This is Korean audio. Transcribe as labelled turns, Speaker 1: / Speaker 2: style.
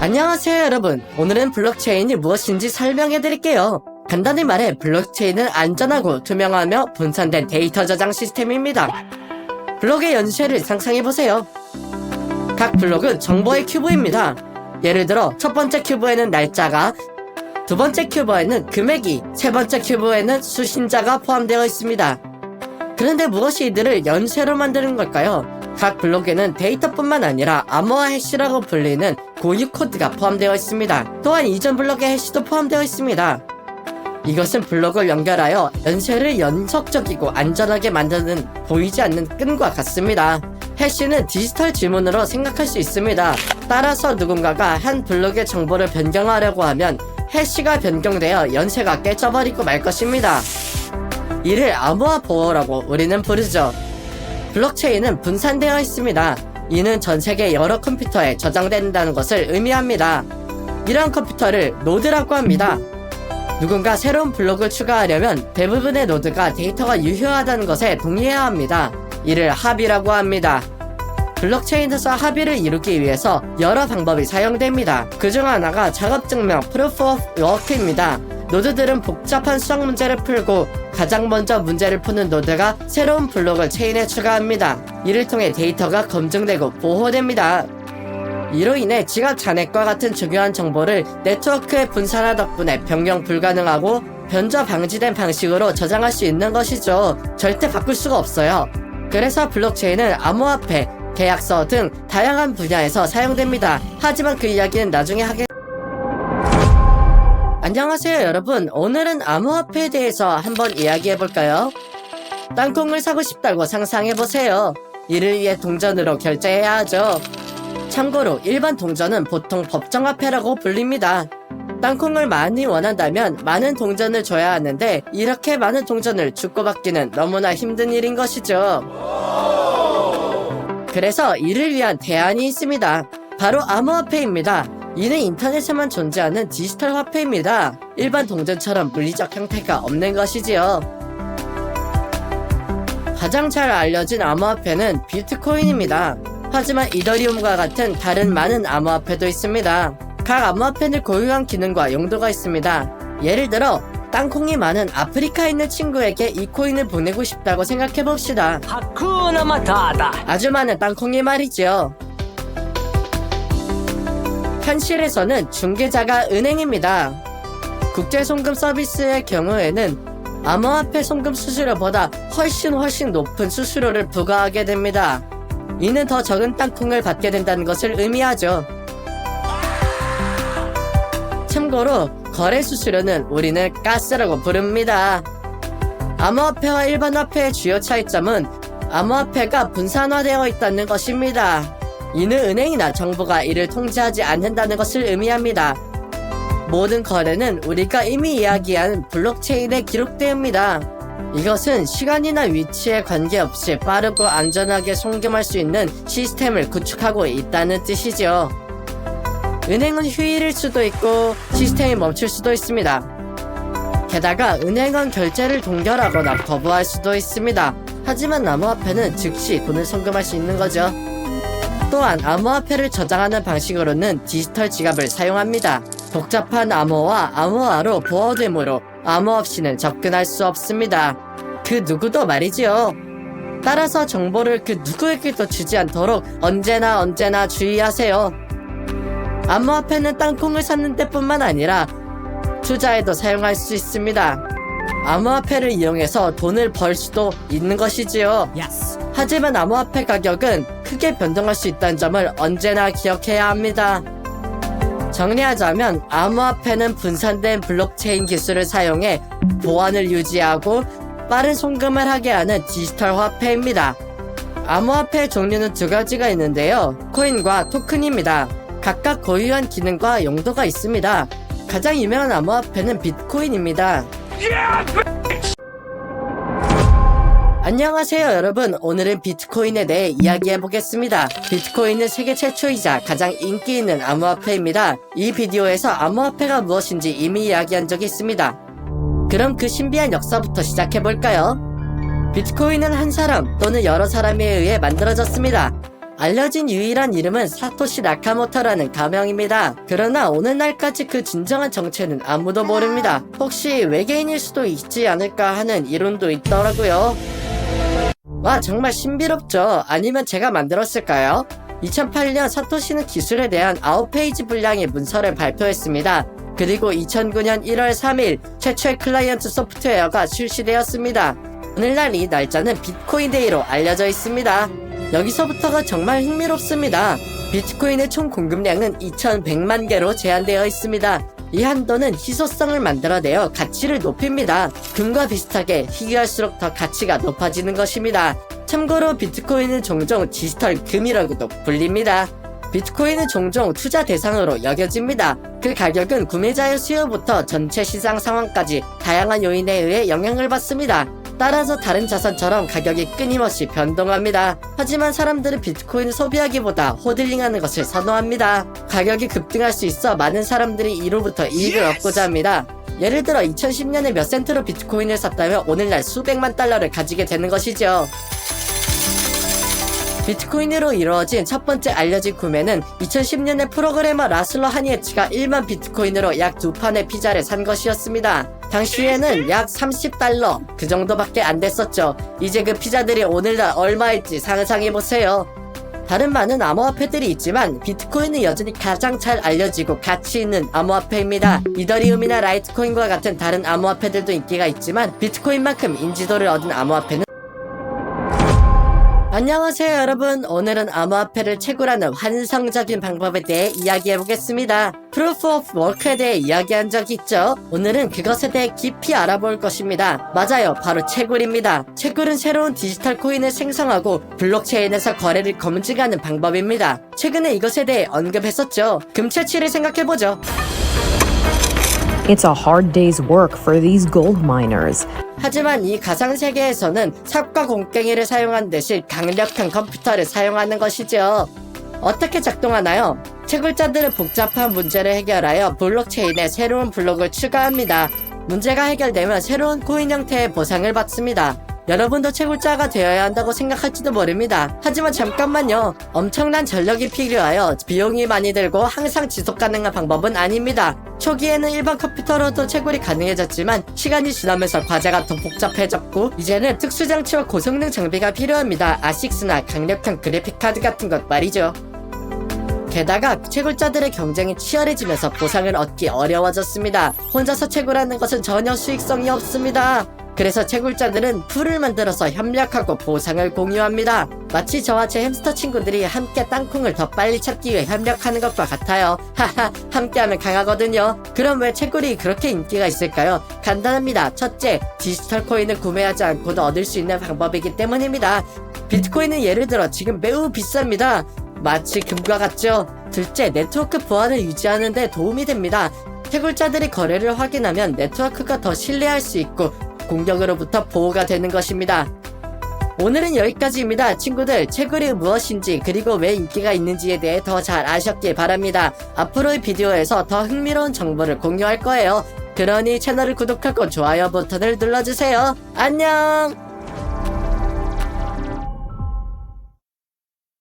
Speaker 1: 안녕하세요 여러분, 오늘은 블록체인이 무엇인지 설명해드릴게요. 간단히 말해 블록체인은 안전하고 투명하며 분산된 데이터 저장 시스템입니다. 블록의 연쇄를 상상해보세요. 각 블록은 정보의 큐브입니다. 예를 들어 첫 번째 큐브에는 날짜가, 두 번째 큐브에는 금액이, 세 번째 큐브에는 수신자가 포함되어 있습니다. 그런데 무엇이 이들을 연쇄로 만드는 걸까요? 각 블록에는 데이터뿐만 아니라 암호화 해시라고 불리는 고유 코드가 포함되어 있습니다. 또한 이전 블록의 해시도 포함되어 있습니다. 이것은 블록을 연결하여 연쇄를 연속적이고 안전하게 만드는 보이지 않는 끈과 같습니다. 해시는 디지털 지문으로 생각할 수 있습니다. 따라서 누군가가 한 블록의 정보를 변경하려고 하면 해시가 변경되어 연쇄가 깨져버리고 말 것입니다. 이를 암호화 보호라고 우리는 부르죠. 블록체인은 분산되어 있습니다. 이는 전 세계 여러 컴퓨터에 저장된다는 것을 의미합니다. 이러한 컴퓨터를 노드라고 합니다. 누군가 새로운 블록을 추가하려면 대부분의 노드가 데이터가 유효하다는 것에 동의해야 합니다. 이를 합의라고 합니다. 블록체인에서 합의를 이루기 위해서 여러 방법이 사용됩니다. 그중 하나가 작업증명 Proof of Work입니다. 노드들은 복잡한 수학 문제를 풀고 가장 먼저 문제를 푸는 노드가 새로운 블록을 체인에 추가합니다. 이를 통해 데이터가 검증되고 보호됩니다. 이로 인해 지갑 잔액과 같은 중요한 정보를 네트워크에 분산화 덕분에 변경 불가능하고 변조 방지된 방식으로 저장할 수 있는 것이죠. 절대 바꿀 수가 없어요. 그래서 블록체인은 암호화폐, 계약서 등 다양한 분야에서 사용됩니다. 하지만 그 이야기는 나중에 하겠습니다. 안녕하세요 여러분, 오늘은 암호화폐에 대해서 한번 이야기해볼까요? 땅콩을 사고 싶다고 상상해보세요. 이를 위해 동전으로 결제해야 하죠. 참고로 일반 동전은 보통 법정화폐라고 불립니다. 땅콩을 많이 원한다면 많은 동전을 줘야 하는데 이렇게 많은 동전을 주고받기는 너무나 힘든 일인 것이죠. 그래서 이를 위한 대안이 있습니다. 바로 암호화폐입니다. 이는 인터넷에만 존재하는 디지털 화폐입니다. 일반 동전처럼 물리적 형태가 없는 것이지요. 가장 잘 알려진 암호화폐는 비트코인입니다. 하지만 이더리움과 같은 다른 많은 암호화폐도 있습니다. 각 암호화폐는 고유한 기능과 용도가 있습니다. 예를 들어 땅콩이 많은 아프리카에 있는 친구에게 이 코인을 보내고 싶다고 생각해봅시다.
Speaker 2: 하쿠나 마타다.
Speaker 1: 아주 많은 땅콩이 말이죠. 현실에서는 중개자가 은행입니다. 국제송금 서비스의 경우에는 암호화폐 송금 수수료보다 훨씬 높은 수수료를 부과하게 됩니다. 이는 더 적은 땅콩을 받게 된다는 것을 의미하죠. 참고로 거래 수수료는 우리는 가스라고 부릅니다. 암호화폐와 일반 화폐의 주요 차이점은 암호화폐가 분산화되어 있다는 것입니다. 이는 은행이나 정부가 이를 통제하지 않는다는 것을 의미합니다. 모든 거래는 우리가 이미 이야기한 블록체인에 기록됩니다. 이것은 시간이나 위치에 관계없이 빠르고 안전하게 송금할 수 있는 시스템을 구축하고 있다는 뜻이죠. 은행은 휴일일 수도 있고 시스템이 멈출 수도 있습니다. 게다가 은행은 결제를 동결하거나 거부할 수도 있습니다. 하지만 암호화폐는 즉시 돈을 송금할 수 있는 거죠. 또한 암호화폐를 저장하는 방식으로는 디지털 지갑을 사용합니다. 복잡한 암호와 암호화로 보호되므로 암호 없이는 접근할 수 없습니다. 그 누구도 말이지요. 따라서 정보를 그 누구에게도 주지 않도록 언제나 주의하세요. 암호화폐는 땅콩을 샀는 때뿐만 아니라 투자에도 사용할 수 있습니다. 암호화폐를 이용해서 돈을 벌 수도 있는 것이지요.
Speaker 2: Yes.
Speaker 1: 하지만 암호화폐 가격은 크게 변동할 수 있다는 점을 언제나 기억해야 합니다. 정리하자면 암호화폐는 분산된 블록체인 기술을 사용해 보안을 유지하고 빠른 송금을 하게 하는 디지털 화폐입니다. 암호화폐의 종류는 두 가지가 있는데요. 코인과 토큰입니다. 각각 고유한 기능과 용도가 있습니다. 가장 유명한 암호화폐는 비트코인입니다. 안녕하세요 여러분, 오늘은 비트코인에 대해 이야기해보겠습니다. 비트코인은 세계 최초이자 가장 인기 있는 암호화폐입니다. 이 비디오에서 암호화폐가 무엇인지 이미 이야기한 적이 있습니다. 그럼 그 신비한 역사부터 시작해볼까요? 비트코인은 한 사람 또는 여러 사람에 의해 만들어졌습니다. 알려진 유일한 이름은 사토시 나카모토라는 가명입니다. 그러나 오늘날까지 그 진정한 정체는 아무도 모릅니다. 혹시 외계인일 수도 있지 않을까 하는 이론도 있더라고요. 와, 정말 신비롭죠? 아니면 제가 만들었을까요? 2008년 사토시는 기술에 대한 9페이지 분량의 문서를 발표했습니다. 그리고 2009년 1월 3일 최초의 클라이언트 소프트웨어가 출시되었습니다. 오늘날 이 날짜는 비트코인 데이로 알려져 있습니다. 여기서부터가 정말 흥미롭습니다. 비트코인의 총 공급량은 2100만 개로 제한되어 있습니다. 이 한도는 희소성을 만들어내어 가치를 높입니다. 금과 비슷하게 희귀할수록 더 가치가 높아지는 것입니다. 참고로 비트코인은 종종 디지털 금이라고도 불립니다. 비트코인은 종종 투자 대상으로 여겨집니다. 그 가격은 구매자의 수요부터 전체 시장 상황까지 다양한 요인에 의해 영향을 받습니다. 따라서 다른 자산처럼 가격이 끊임없이 변동합니다. 하지만 사람들은 비트코인을 소비하기보다 호들링하는 것을 선호합니다. 가격이 급등할 수 있어 많은 사람들이 이로부터 이익을 얻고자 합니다. 예를 들어 2010년에 몇 센트로 비트코인을 샀다면 오늘날 수백만 달러를 가지게 되는 것이죠. 비트코인으로 이루어진 첫 번째 알려진 구매는 2010년에 프로그래머 라슬로 하니에츠가 1만 비트코인으로 약 2판의 피자를 산 것이었습니다. 당시에는 약 30달러 그 정도밖에 안 됐었죠. 이제 그 피자들이 오늘날 얼마일지 상상해보세요. 다른 많은 암호화폐들이 있지만 비트코인은 여전히 가장 잘 알려지고 가치 있는 암호화폐입니다. 이더리움이나 라이트코인과 같은 다른 암호화폐들도 인기가 있지만 비트코인만큼 인지도를 얻은 암호화폐는 안녕하세요 여러분. 오늘은 암호화폐를 채굴하는 환상적인 방법에 대해 이야기해보겠습니다. Proof of Work에 대해 이야기한 적이 있죠. 오늘은 그것에 대해 깊이 알아볼 것입니다. 맞아요, 바로 채굴입니다. 채굴은 새로운 디지털 코인을 생성하고 블록체인에서 거래를 검증하는 방법입니다. 최근에 이것에 대해 언급했었죠. 금채취를 생각해보죠.
Speaker 3: It's a hard day's work for these gold miners.
Speaker 1: 하지만 이 가상세계에서는 삽과 곡괭이를 사용한 대신 강력한 컴퓨터를 사용하는 것이죠. 어떻게 작동하나요? 채굴자들은 복잡한 문제를 해결하여 블록체인에 새로운 블록을 추가합니다. 문제가 해결되면 새로운 코인 형태의 보상을 받습니다. 여러분도 채굴자가 되어야 한다고 생각할지도 모릅니다. 하지만 잠깐만요. 엄청난 전력이 필요하여 비용이 많이 들고 항상 지속 가능한 방법은 아닙니다. 초기에는 일반 컴퓨터로도 채굴이 가능해졌지만 시간이 지나면서 과제가 더 복잡해졌고 이제는 특수장치와 고성능 장비가 필요합니다. 아식스나 강력한 그래픽카드 같은 것 말이죠. 게다가 채굴자들의 경쟁이 치열해지면서 보상을 얻기 어려워졌습니다. 혼자서 채굴하는 것은 전혀 수익성이 없습니다. 그래서 채굴자들은 풀을 만들어서 협력하고 보상을 공유합니다. 마치 저와 제 햄스터 친구들이 함께 땅콩을 더 빨리 찾기 위해 협력하는 것과 같아요. 하하, 함께하면 강하거든요. 그럼 왜 채굴이 그렇게 인기가 있을까요? 간단합니다. 첫째, 디지털 코인을 구매하지 않고도 얻을 수 있는 방법이기 때문입니다. 비트코인은 예를 들어 지금 매우 비쌉니다. 마치 금과 같죠? 둘째, 네트워크 보안을 유지하는 데 도움이 됩니다. 채굴자들이 거래를 확인하면 네트워크가 더 신뢰할 수 있고 공격으로부터 보호가 되는 것입니다. 오늘은 여기까지입니다. 친구들, 채굴이 무엇인지 그리고 왜 인기가 있는지에 대해 더 잘 아셨길 바랍니다. 앞으로의 비디오에서 더 흥미로운 정보를 공유할 거예요. 그러니 채널을 구독하고 좋아요 버튼을 눌러주세요. 안녕!